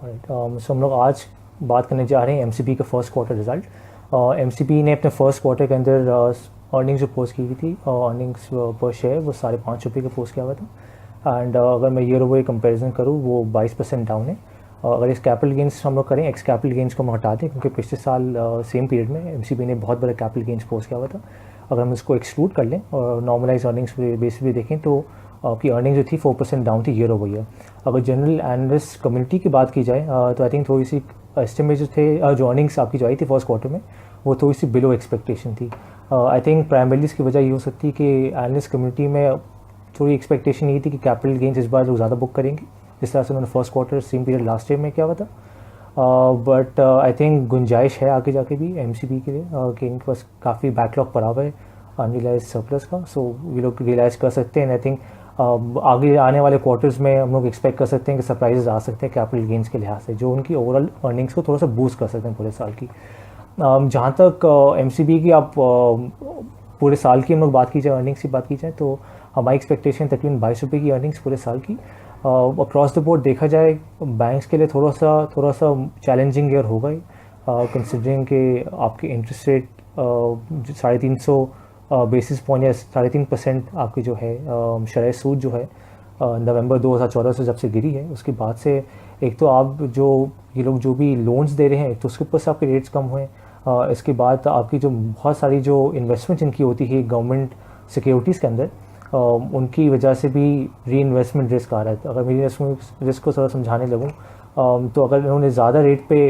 सो हम लोग आज बात करने जा रहे हैं एमसीबी का फर्स्ट क्वार्टर रिजल्ट। एमसीबी ने अपने फर्स्ट क्वार्टर के अंदर अर्निंग्स जो पोस्ट की थी, अर्निंग्स पर शेयर वो ₹5.5 का पोस्ट किया हुआ था। एंड अगर मैं ईयर ओवर कंपेरिजन करूँ वो 22% डाउन है। अगर इस कैपिटल गेंस हम लोग करें, एक्स कैपिटल गेंस को हम हटा दें, क्योंकि पिछले साल सेम पीरियड में एमसीबी ने बहुत बड़ा कैपिटल गेंस पोस्ट किया हुआ था। अगर हम इसको एक्सक्लूड कर लें और नॉर्मलाइज अर्निंग्स बेसिस पे देखें तो आपकी अर्निंग जो थी 4% डाउन थी ईयर ओवर ईयर। अगर जनरल एनालिस्ट कम्युनिटी की बात की जाए तो आई थिंक थोड़ी सी एस्टिमेट जो थे, जो अर्निंग्स आपकी जो आई थी फर्स्ट क्वार्टर में, वो थोड़ी सी बिलो एक्सपेक्टेशन थी। आई थिंक प्राइमरीली इसकी वजह ये हो सकती है कि एनालिस्ट कम्युनिटी में थोड़ी एक्सपेक्टेशन ये थी कि कैपिटल गेंस इस बार लोग ज़्यादा बुक करेंगे, जिस तरह से उन्होंने first quarter same period last year में किया हुआ था। बट आई थिंक गुंजाइश है आगे जाके भी एमसीबी के लिए कि इनके पास काफ़ी बैकलॉग पड़ा हुआ है अनरियलाइज सरप्लस का। सो ये लोग रियलाइज़ कर सकते हैं। आई थिंक आगे आने वाले क्वार्टर्स में हम लोग एक्सपेक्ट कर सकते हैं कि सरप्राइजेस आ सकते हैं कैपिटल गेंस के लिहाज से, जो उनकी ओवरऑल अर्निंग्स को थोड़ा सा बूस्ट कर सकते हैं पूरे साल की। जहाँ तक एमसीबी की आप पूरे साल की हम लोग बात की जाए, अर्निंग्स की बात की जाए, तो हमारी एक्सपेक्टेशन तकरीबन ₹22 की अर्निंग्स पूरे साल की। अक्रॉस द बोर्ड देखा जाए बैंक्स के लिए थोड़ा सा चैलेंजिंग ईयर होगा ही, कंसिडरिंग कि आपके इंटरेस्ट रेट 350 बेसिस पॉइंट या 3.5% आपकी जो है शरह सूद जो है नवंबर 2014 से जब से गिरी है, उसके बाद से एक तो आप जो ये लोग जो भी लोन्स दे रहे हैं तो उसके ऊपर से आपके रेट्स कम हुए। इसके बाद आपकी जो बहुत सारी जो इन्वेस्टमेंट इनकी होती है गवर्नमेंट सिक्योरिटीज़ के अंदर, उनकी वजह से भी री इन्वेस्टमेंट रिस्क आ रहा है। अगर मेरी रिस्क को थोड़ा समझाने लगूँ तो अगर इन्होंने ज़्यादा रेट पे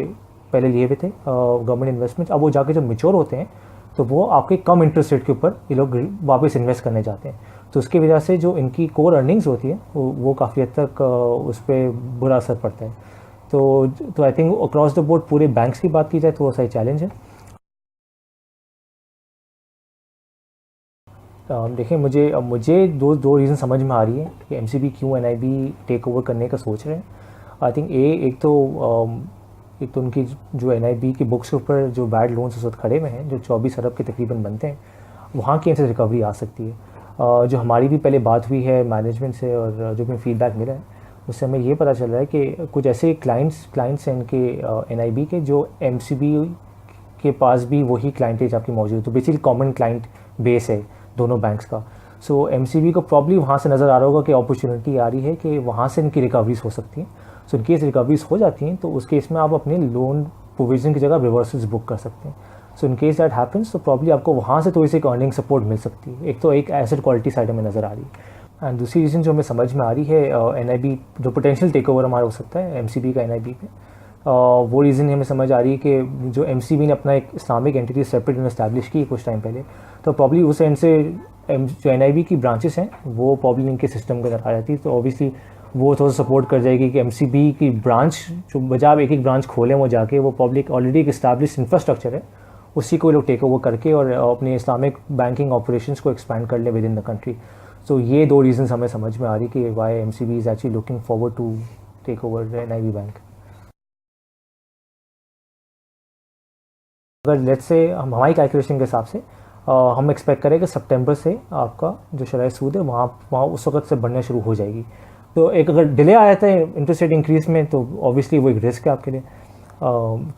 पहले लिए हुए थे गवर्नमेंट इन्वेस्टमेंट, अब वो जाके जब मैच्योर होते हैं तो वो आपके कम इंटरेस्ट रेट के ऊपर ये लोग वापस इन्वेस्ट करने जाते हैं। तो उसकी वजह से जो इनकी कोर अर्निंग्स होती है वो काफ़ी हद तक उस पर बुरा असर पड़ता है। तो I think across the board पूरे बैंक्स की बात की जाए तो वो सही चैलेंज है। देखिए मुझे दो रीज़न समझ में आ रही है कि एमसीबी क्यों एनआईबी टेक ओवर करने का सोच रहे हैं। आई थिंक एक तो उनकी जो एनआईबी की बुक्स के ऊपर जो बैड लोन्स उस वक्त खड़े हुए हैं, जो 24 अरब के तकरीबन बनते हैं, वहाँ की इनसे रिकवरी आ सकती है। जो हमारी भी पहले बात हुई है मैनेजमेंट से और जो भी फीडबैक मिला है उससे हमें ये पता चल रहा है कि कुछ ऐसे क्लाइंट्स हैं इनके एनआईबी के जो एमसीबी के पास भी वही क्लाइंटेज आपकी मौजूद है। तो बेसिकली कॉमन क्लाइंट बेस है दोनों बैंक्स का। सो एमसीबी को प्रॉब्ली वहाँ से नज़र आ रहा होगा कि अपॉर्चुनिटी आ रही है कि वहाँ से इनकी रिकवरीज हो सकती हैं। सो इन केस रिकवरीज हो जाती हैं तो उस केस में आप अपने लोन प्रोविजन की जगह रिवर्सल्स बुक कर सकते हैं। सो इन केस दैट हैपन्स तो प्रॉब्ली आपको वहाँ से थोड़ी सी एक अर्निंग सपोर्ट मिल सकती है। एक तो एक एसेट क्वालिटी साइड में नज़र आ रही है। एंड दूसरी रीज़न जो हमें समझ में आ रही है एनआईबी जो पोटेंशियल टेक ओवर हमारा हो सकता है एमसीबी का एनआईबी पे, वो रीज़न हमें समझ आ रही है कि जो एमसीबी ने अपना एक इस्लामिक एंटिटी सेपरेट इस्टेब्लिश की कुछ टाइम पहले, तो प्रॉब्ली उस एंड से जो एनआईबी की ब्रांचेस हैं वो प्रॉब्ली इनके सिस्टम के अंदर आ जाती है। तो ऑब्वियसली वो थोड़ा सपोर्ट कर जाएगी कि एमसीबी की ब्रांच जो बजाय एक ब्रांच खोलें वो जाके वो पब्लिक ऑलरेडी एक इस्टेब्लिश इंफ्रास्ट्रक्चर है उसी को लोग टेक ओवर करके और अपने इस्लामिक बैंकिंग ऑपरेशंस को एक्सपैंड कर ले within the country. So ये दो रीजंस हमें समझ में आ रही कि why MCB is actually looking forward to take over NIB bank. अगर लेट्स से हमारी कैलकुलेशन के हिसाब से हम एक्सपेक्ट करें कि सितंबर से आपका जो शरह सूद है वहाँ उस वक्त से बढ़ना शुरू हो जाएगी। तो एक अगर डिले आ जाता है इंटरेस्ट रेट इंक्रीज में तो ऑब्वियसली वो एक रिस्क है आपके लिए।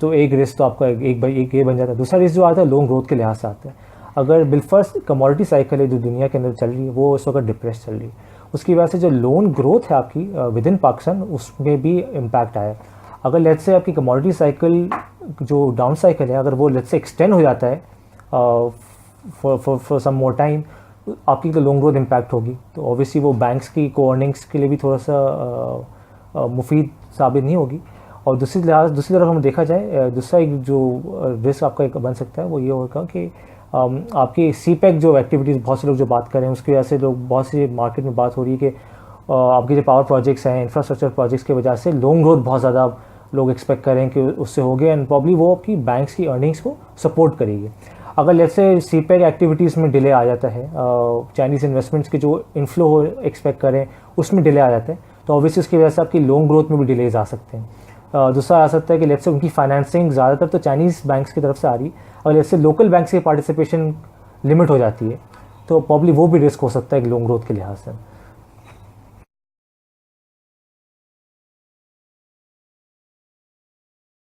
तो एक रिस्क तो आपका एक ये बन जाता है। दूसरा रिस्क जो आता है लोन ग्रोथ के लिहाज से आता है। अगर बिलफर्स्ट कमोडिटी साइकिल है जो दुनिया के अंदर चल रही है वो इस वक्त डिप्रेस चल रही है, उसकी वजह से जो लोन ग्रोथ है आपकी विद इन पाकिस्तान उसमें भी इम्पैक्ट आया। अगर लेट्स से आपकी कमोडिटी साइकिल जो डाउन साइकिल है अगर वो लेट्स से एक्सटेंड हो जाता है फॉर सम मोर टाइम, आपकी तो लोन ग्रोथ इम्पैक्ट होगी। तो ऑब्वियसली वो बैंक्स की को अर्निंग्स के लिए भी थोड़ा सा मुफीद साबित नहीं होगी। और दूसरी तरफ हम देखा जाए दूसरा एक जो रिस्क आपका एक बन सकता है वो ये होगा कि आपकी सीपैक जो एक्टिविटीज़ बहुत से लोग जो बात कर रहे हैं उसकी वजह से लोग बहुत सी मार्केट में बात हो रही है कि आपके जो पावर प्रोजेक्ट्स हैं इंफ्रास्ट्रक्चर प्रोजेक्ट्स की वजह से लोन ग्रोथ बहुत ज़्यादा लोग एक्सपेक्ट कर रहे हैं कि उससे हो गया एंड प्रॉब्ली वो आपकी बैंक्स की अर्निंग्स को सपोर्ट करेगी। अगर लेट्स से सीपैक एक्टिविटीज़ में डिले आ जाता है, चाइनीज़ इन्वेस्टमेंट्स के जो इनफ्लो हो एक्सपेक्ट करें उसमें डिले आ जाता है तो ऑब्वियसली उसकी वजह से आपकी लोन ग्रोथ में भी डिलेज आ सकते हैं। दूसरा आ सकता है कि लेट्स से उनकी फाइनेंसिंग ज़्यादातर तो चाइनीज़ बैंक्स की तरफ से आ रही है और लेट्स से लोकल बैंक्स की पार्टिसिपेशन लिमिट हो जाती है तो प्रॉब्ली वो भी रिस्क हो सकता है कि लोन ग्रोथ के लिहाज से।